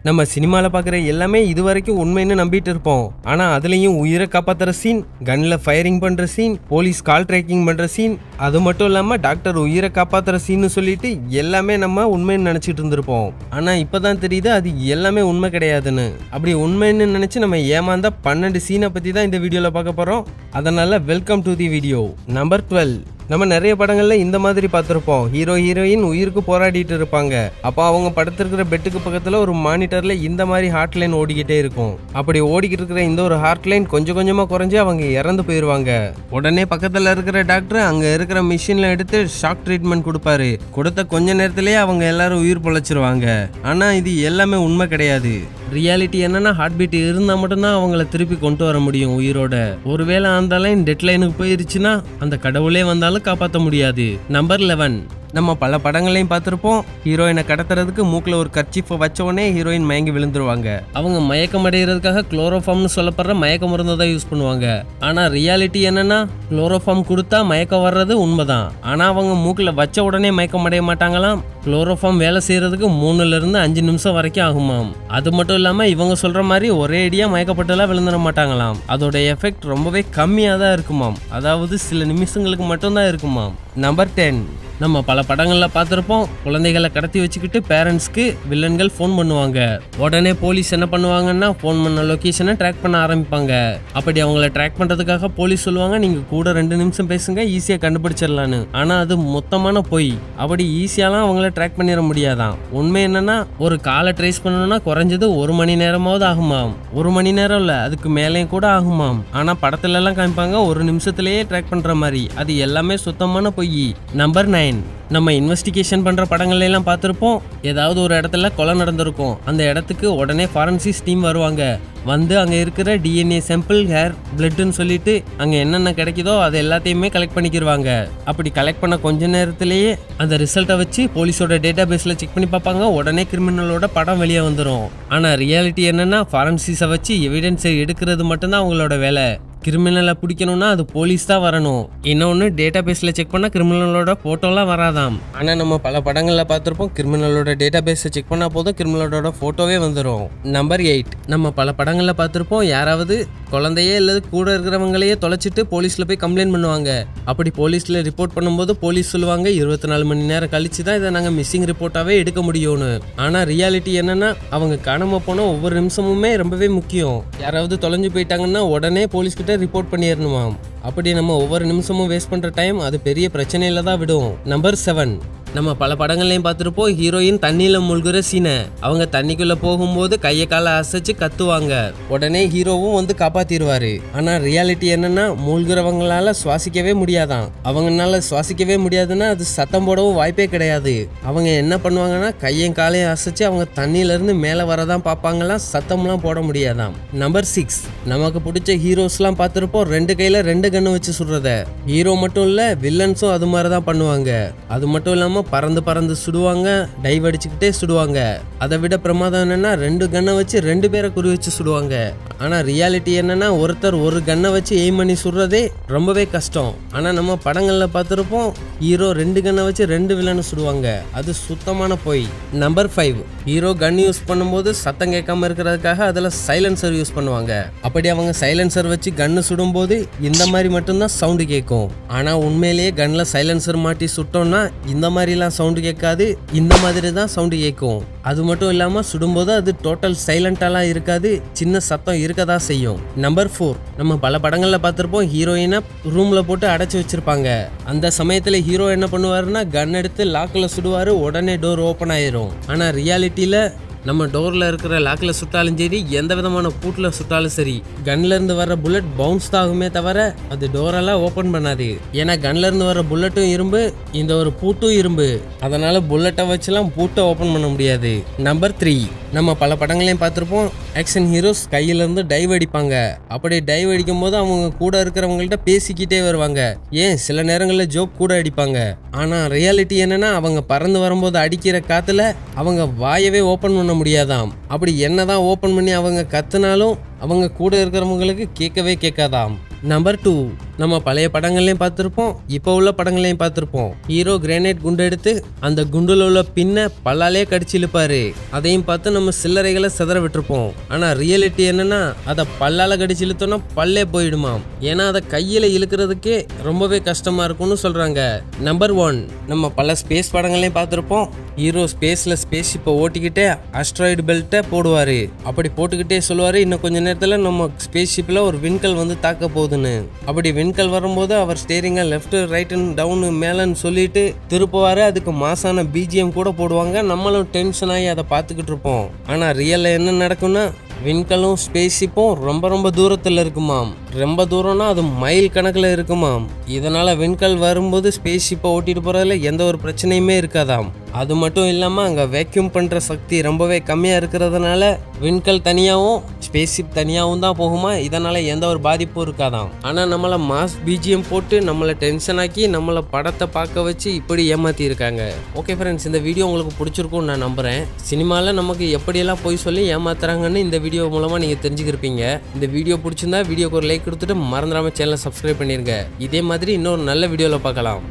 நம்ம சினிமால பாக்குற எல்லாமே இதுவரைக்கும் உண்மைன்னு நம்பிட்டு இருப்போம். ஆனா அதுலயும் உயிரை காப்பாத்துற சீன், கன்ல ஃபயரிங் பண்ற சீன், போலீஸ் கால் ட்ராக்கிங் பண்ற சீன், அது மட்டும் இல்லாம டாக்டர் உயிரை காப்பாத்துற சீன்னு சொல்லிட்டு எல்லாமே நம்ம உண்மைன்னு நினைச்சிட்டு இருந்திருப்போம். ஆனா இப்பதான் தெரியுது அது எல்லாமே உண்மை கிடையாதுன்னு. அப்படி உண்மைன்னு நினைச்சு நம்ம ஏமாந்தா 12 சீனை பத்தி தான் இந்த வீடியோல பார்க்க போறோம். அதனால welcome to the video. Number 12. நம்ம நிறைய படங்கள்ல இந்த மாதிரி பார்த்துருப்போம். ஹீரோ ஹீரோயின் உயிருக்கு போராடிட்டு இருப்பாங்க. அப்போ அவங்க படுத்திருக்கிற பெட்டுக்கு பக்கத்துல ஒரு மானிட்டர்ல இந்த மாதிரி ஹார்ட்லைன் ஓடிக்கிட்டே இருக்கும். அப்படி ஓடிக்கிட்டு இருக்கிற இந்த ஒரு ஹார்ட்லைன் கொஞ்சம் கொஞ்சமா குறைஞ்சு அவங்க இறந்து போயிருவாங்க. உடனே பக்கத்துல இருக்கிற டாக்டர் அங்க இருக்கிற மிஷின்ல எடுத்து ஷாக் ட்ரீட்மெண்ட் கொடுப்பாரு. கொடுத்த கொஞ்ச நேரத்திலேயே அவங்க எல்லாரும் உயிர் பொழைச்சிருவாங்க. ஆனா இது எல்லாமே உண்மை கிடையாது. ரியாலிட்டி என்னன்னா ஹார்ட் பீட் இருந்தா மட்டும்தான் அவங்கள திருப்பி கொண்டு வர முடியும் உயிரோட. ஒருவேளை அந்த லைன் டெட்லைனுக்கு போயிருச்சுன்னா அந்த கடவுளே வந்தாலும் காப்பாற்ற முடியாது. நம்பர் 11. நம்ம பல படங்களையும் பார்த்துருப்போம். ஹீரோயினை கடத்துறதுக்கு மூக்கில் ஒரு கர்ச்சீஃபை வச்ச உடனே ஹீரோயின் மயங்கி விழுந்துருவாங்க. அவங்க மயக்கம் அடைகிறதுக்காக குளோரோஃபார்ம்னு சொல்லப்படுற மயக்க மருந்து தான் யூஸ் பண்ணுவாங்க. ஆனால் ரியாலிட்டி என்னன்னா குளோரோஃபார்ம் கொடுத்தா மயக்கம் வர்றது உண்மைதான். ஆனால் அவங்க மூக்கில் வச்ச உடனே மயக்கம் அடைய மாட்டாங்களாம். குளோரோஃபார்ம் வேலை செய்யறதுக்கு 3 to 5 நிமிஷம் வரைக்கும் ஆகுமாம். அது மட்டும் இல்லாமல் இவங்க சொல்ற மாதிரி ஒரே அடியாக மயக்கப்பட்டெல்லாம் விழுந்துட மாட்டாங்களாம். அதோட எஃபெக்ட் ரொம்பவே கம்மியாக தான் இருக்குமாம். அதாவது சில நிமிஷங்களுக்கு மட்டும்தான் இருக்குமாம். நம்பர் 10. நம்ம பல படங்கள்ல பார்த்துருப்போம். குழந்தைகளை கடத்தி வச்சுக்கிட்டு பேரண்ட்ஸ்க்கு வில்லன்கள் ஃபோன் பண்ணுவாங்க. உடனே போலீஸ் என்ன பண்ணுவாங்கன்னா ஃபோன் பண்ண லொக்கேஷனை ட்ராக் பண்ண ஆரம்பிப்பாங்க. அப்படி அவங்கள ட்ராக் பண்றதுக்காக போலீஸ் சொல்லுவாங்க, நீங்க கூட 2 நிமிஷம் பேசுங்க, ஈஸியா கண்டுபிடிச்சிடலான்னு. ஆனா அது மொத்தமான பொய். அப்படி ஈஸியாலாம் அவங்கள ட்ராக் பண்ணிட முடியாதான். உண்மை என்னன்னா ஒரு காலை ட்ரேஸ் பண்ணணும்னா குறைஞ்சது 1 மணி நேரமாவது ஆகுமாம். 1 மணி நேரம் இல்ல, அதுக்கு மேலேயும் கூட ஆகுமாம். ஆனா படத்துல எல்லாம் காமிப்பாங்க 1 நிமிஷத்திலேயே ட்ராக் பண்ற மாதிரி. அது எல்லாமே சுத்தமான பொய். நம்பர் 9. நம்ம இன்வெஸ்டிகேஷன் பண்ற படங்கள்ல எல்லாம் பார்த்துருப்போம். ஏதாவது ஒரு இடத்துல கொலை நடந்திருக்கும். அந்த இடத்துக்கு உடனே ஃபாரன்சிக்ஸ் டீம் வருவாங்க. வந்து அங்கே இருக்கிற டிஎன்ஏ சாம்பிள், ஹேர், பிளட்னு சொல்லிட்டு அங்கே என்னென்ன கிடைக்குதோ அதை எல்லாத்தையுமே கலெக்ட் பண்ணிக்கிடுவாங்க. அப்படி கலெக்ட் பண்ண கொஞ்ச நேரத்திலேயே அந்த ரிசல்ட்டை வச்சு போலீஸோட டேட்டா பேஸில் செக் பண்ணி பார்ப்பாங்க. உடனே கிரிமினலோட படம் வெளியே வந்துடும். ஆனால் ரியாலிட்டி என்னன்னா ஃபாரன்சிக்ஸை வச்சு எவிடன்ஸை எடுக்கிறது மட்டும்தான் அவங்களோட வேலை. கிரிமினலை பிடிக்கணும்னா அது போலீஸ் தான் வரணும். இன்னொன்று டேட்டா பேஸில் செக் பண்ணால் கிரிமினலோட ஃபோட்டோலாம் வராதாம். ஆனால் நம்ம பல படங்களில் பார்த்துருப்போம், கிரிமினலோட டேட்டா பேஸை செக் பண்ணால் போதும் கிரிமினலோட ஃபோட்டோவே வந்துடும். நம்பர் 8. நம்ம பல படங்களில் பார்த்துருப்போம், யாராவது குழந்தையே இல்லை கூட இருக்கிறவங்களையே தொலைச்சிட்டு போலீஸில் போய் கம்ப்ளைண்ட் பண்ணுவாங்க. அப்படி போலீஸில் ரிப்போர்ட் பண்ணும்போது போலீஸ் சொல்லுவாங்க 24 மணி நேரம் கழிச்சு தான் இதை நாங்கள் மிஸ்ஸிங் ரிப்போர்ட்டாகவே எடுக்க முடியும்னு. ஆனால் ரியாலிட்டி என்னன்னா அவங்க காணாமல் போன ஒவ்வொரு நிமிஷமுமே ரொம்பவே முக்கியம். யாராவது தொலைஞ்சு போயிட்டாங்கன்னா உடனே போலீஸ்கிட்ட ரிப்போர்ட் பண்ணிடணுமாம். அப்படி நம்ம ஒவ்வொரு நிமிஷமும் வேஸ்ட் பண்ற டைம் அது பெரிய பிரச்சனையில தான் விடும். நம்பர் 7. நம்ம பல படங்கள்லையும் பார்த்துருப்போம், ஹீரோயின் தண்ணியில மூழ்கிற சீனை. அவங்க தண்ணிக்குள்ள போகும்போது கையை காலை அசைச்சு கத்துவாங்க. உடனே ஹீரோவும் வந்து காப்பாத்திடுவாரு. ஆனா ரியாலிட்டி என்னன்னா மூழ்கிறவங்களால சுவாசிக்கவே முடியாதான். அவங்களால சுவாசிக்கவே முடியாதுன்னா அது சத்தம் போடவும் வாய்ப்பே கிடையாது. அவங்க என்ன பண்ணுவாங்கன்னா கையும் காலையும் அசைச்சு அவங்க தண்ணியில இருந்து மேல வரதான் பார்ப்பாங்களாம். சத்தம்லாம் போட முடியாதாம். நம்பர் 6. நமக்கு பிடிச்ச ஹீரோஸ்லாம் பார்த்துருப்போம், 2 கையில 2 கன்னு வச்சு சுடுறத. ஹீரோ மட்டும் இல்ல, வில்லன்ஸும் அது மாதிரிதான் பண்ணுவாங்க. அது மட்டும் இல்லாம பறந்து பறந்து சுடுவாங்க, டைவ் அடிச்சுக்கிட்டே சுடுவாங்க. அதை விட பிரமாதம் என்னன்னா 2 கன்னை வச்சு 2 பேரை குறி வச்சு சுடுவாங்க. ஆனா ரியாலிட்டி என்னன்னா ஒருத்தர் ஒரு கன்னை வச்சு எய்ம் பண்ணி சுடுறதே ரொம்பவே கஷ்டம். ஆனா நம்ம படங்கள்ல பார்த்துருப்போம், ஹீரோ 2 கன்னை வச்சு 2 வில்லனை சுடுவாங்க. அது சுத்தமான பொய். நம்பர் 5. ஹீரோ கன் யூஸ் பண்ணும்போது சத்தம் கேட்காம இருக்கிறதுக்காக அதுல சைலன்சர் யூஸ் பண்ணுவாங்க. அப்படி அவங்க சைலன்சர் வச்சு கன்னு சுடும்போது இந்த மாதிரி மட்டும்தான் சவுண்டு கேட்கும். ஆனா உண்மையிலேயே கன்ல சைலன்சர் மாட்டி சுட்டோம்னா இந்த மாதிரி சவுண்டு கேட்காது, இந்த மாதிரி தான் சவுண்டு கேட்கும். அது மட்டும் இல்லாம சுடும்போது அது டோட்டல் சைலண்டாலாம் இருக்காது, சின்ன சத்தம் இருக்கதா செய்யும். நம்பர் 4. நம்ம பல படங்கள்ல பார்த்திருப்போம், ஹீரோயினை ரூம்ல போட்டு அடைச்சு வச்சிருப்பாங்க. அந்த சமயத்துல ஹீரோ என்ன பண்ணுவாருன்னா கன் எடுத்து லாக்ல சுடுவாரு. உடனே டோர் ஓபன் ஆயிரும். ஆனா ரியாலிட்டியில நம்ம டோர்ல இருக்கிற லாக்ல சுட்டாலும் சரி, எந்த விதமான பூட்ல சுட்டாலும் சரி, கன்ல இருந்து வர்ற புல்லட் பவுன்ஸ் ஆகுமே தவிர அது டோரெல்லாம் ஓபன் பண்ணாது. ஏன்னா கன்ல இருந்து வர்ற புல்லட்டும் இரும்பு, இந்த ஒரு பூட்டும் இரும்பு. அதனால புல்லட்டை வச்சுலாம் பூட்டை ஓபன் பண்ண முடியாது. நம்பர் 3. நம்ம பல படங்களையும் பார்த்துருப்போம், ஆக்ஷன் ஹீரோஸ் கையிலேருந்து டைவ் அடிப்பாங்க. அப்படி டைவ் அடிக்கும் போது அவங்க கூட இருக்கிறவங்கள்ட்ட பேசிக்கிட்டே வருவாங்க. ஏன் சில நேரங்களில் ஜோக் கூட அடிப்பாங்க. ஆனால் ரியாலிட்டி என்னன்னா அவங்க பறந்து வரும்போது அடிக்கிற காற்றுல அவங்க வாயவே ஓப்பன் பண்ண முடியாதாம். அப்படி என்னதான் ஓப்பன் பண்ணி அவங்க கத்துனாலும் அவங்க கூட இருக்கிறவங்களுக்கு கேட்கவே கேட்காதாம். நம்பர் 2, நம்ம பழைய படங்கள்லையும் பார்த்துருப்போம், இப்போ உள்ள படங்களையும் பார்த்துருப்போம். ஹீரோ கிரேனைட் குண்டு எடுத்து அந்த குண்டுல உள்ள பின்ன பல்லாலே கடிச்சு இழுப்பாரு. அதையும் பார்த்து நம்ம சில்லறைகளை சிதற விட்டுருப்போம். ஆனா ரியாலிட்டி என்னன்னா அதை பல்லால கடிச்சு இழுத்தோம்னா பல்லே போயிடுமாம். ஏன்னா அதை கையில இழுக்கிறதுக்கே ரொம்பவே கஷ்டமா இருக்கும்னு சொல்றாங்க. நம்பர் 1, நம்ம பல ஸ்பேஸ் படங்களையும் பார்த்துருப்போம். ஹீரோ ஸ்பேஸ்ல ஸ்பேஸ் ஷிப்பை ஓட்டிக்கிட்டே ஆஸ்ட்ராய்டு பெல்ட்டை போடுவாரு. அப்படி போட்டுக்கிட்டே சொல்லுவாரு, இன்னும் கொஞ்ச நேரத்துல நம்ம ஸ்பேஸ் ஷிப்ல ஒரு விண்கல் வந்து தாக்க போகுதுன்னு. அப்படி விண்கல் வரும்போது அவர் ஸ்டேரிங்கை லெஃப்ட் ரைட் டவுன் மேலன்னு சொல்லிட்டு திருப்புவாரு. அதுக்கு மாசான பிஜிஎம் கூட போடுவாங்க. நம்மளும் டென்ஷன் ஆகி அதை பார்த்துக்கிட்டு இருப்போம். ஆனா ரியல்ல என்ன நடக்கும்னா விண்கலும் ஸ்பேஸ் ஷிப்பும் ரொம்ப ரொம்ப தூரத்தில் இருக்குமாம். ரொம்ப தூரம்னா அது மைல் கணக்கில் இருக்குமாம். இதனால விண்கல் வரும்போது ஸ்பேஸ் ஷிப்பை ஓட்டிட்டு போறதுல எந்த ஒரு பிரச்சனையுமே இருக்காதாம். அது மட்டும் இல்லாமல் அங்கே வேக்யூம் பண்ணுற சக்தி ரொம்பவே கம்மியாக இருக்கிறதுனால விண்கல் தனியாகவும் ஸ்பேஸ் ஷிப் தனியாகவும் தான் போகுமா. இதனால் எந்த ஒரு பாதிப்பும் இருக்காதாம். ஆனால் நம்மளை மாஸ் பிஜிஎம் போட்டு நம்மளை டென்ஷன் ஆக்கி நம்மளை படத்தை பார்க்க வச்சு இப்படி ஏமாற்றி இருக்காங்க. ஓகே ஃப்ரெண்ட்ஸ், இந்த வீடியோ உங்களுக்கு பிடிச்சிருக்கும்னு நான் நம்புகிறேன். சினிமாவில் நமக்கு எப்படியெல்லாம் போய் சொல்லி ஏமாத்துறாங்கன்னு இந்த வீடியோ மூலமாக நீங்கள் தெரிஞ்சுக்கிருப்பீங்க. இந்த வீடியோ பிடிச்சிருந்தா வீடியோக்கு ஒரு லைக் கொடுத்துட்டு மறந்துடாமல் சேனலை சப்ஸ்கிரைப் பண்ணிருங்க. இதே மாதிரி இன்னொரு நல்ல வீடியோவில் பார்க்கலாம்.